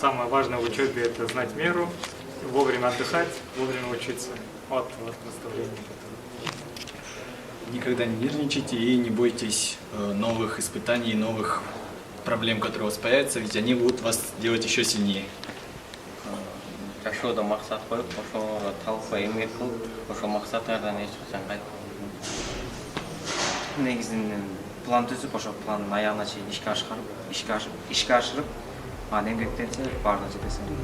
Самое важное в учебе — это знать меру, вовремя отдыхать, вовремя учиться. Вот наставление. Никогда не нервничайте и не бойтесь новых испытаний, новых проблем, которые у вас появятся, ведь они будут вас делать еще сильнее. Жашоодо максат коюп, ошого талкпай эмгек кылып, ошол максаттардан эч качан кайтпай. Негизинен план түзүп, ошол пландын аягына чейин ишке ашырып, анан эмгектенсе баарына жетесиң дейм.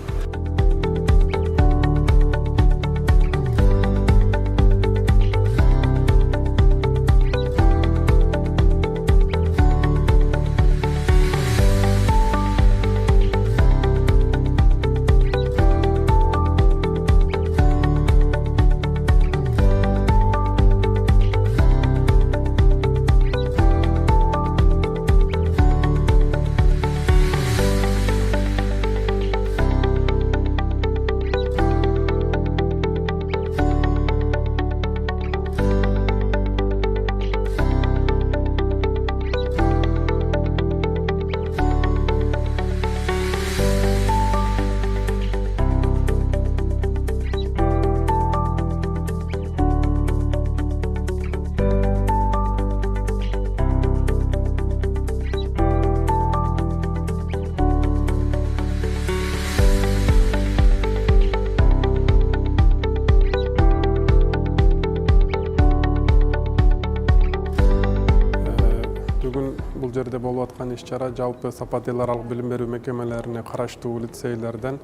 Бул жерде болуп аткан иш-чара жалпы Сапат аралык билим берүү мекемелерине караштуу лицейлерден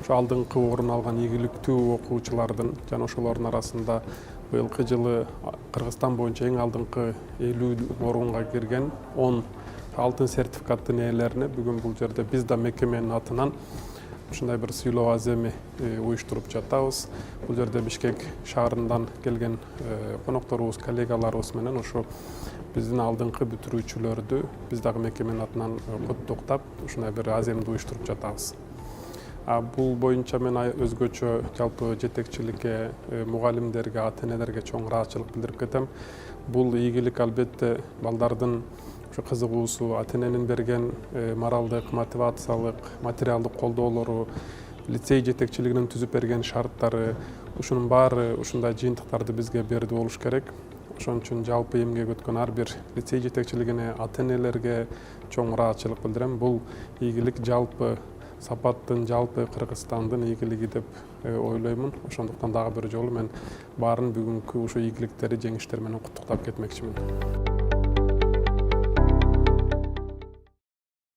ошо алдыңкы орун алган ийгиликтүү окуучулардын жана ошолордун арасында быйылкы жылы Кыргызстан боюнча эң алдыңкы 50 орунга кирген 10 алтын сертификаттын ээлерине бүгүн бул жерде биз да мекеменин атынан ушундай бир сыйлоо аземи уюштуруп жатабыз. Бул жерде Бишкек шаарынан келген конокторубуз, коллегаларыбыз менен ошо биздин алдыңкы бүтүрүүчүлөрдү биз дагы мекеменин атынан куттуктап ушундай бир аземди уюштуруп жатабыз. Бул боюнча мен өзгөчө жалпы жетекчиликке, мугалимдерге, ата-энелерге чоң ыраазычылык билдирип кетем. Бул ийгилик албетте балдардын ошо кызыгуусу, ата-эненин берген моралдык, мотивациялык, материалдык колдоолору, лицей жетекчилигинин түзүп берген шарттары, ушунун баары ушундай жыйынтыктарды бизге берди болуш керек. Ошон үчүн жалпы эмгек өткөн ар бир лицей жетекчилигине, ата-энелерге чоң ыраазычылык билдирем. Бул ийгилик жалпы Сапаттын, жалпы Кыргызстандын ийгилиги деп ойлоймун. Ошондуктан дагы бир жолу мен баарын бүгүнкү ушу ийгиликтери, жеңиштер менен куттуктап кетмекчимин.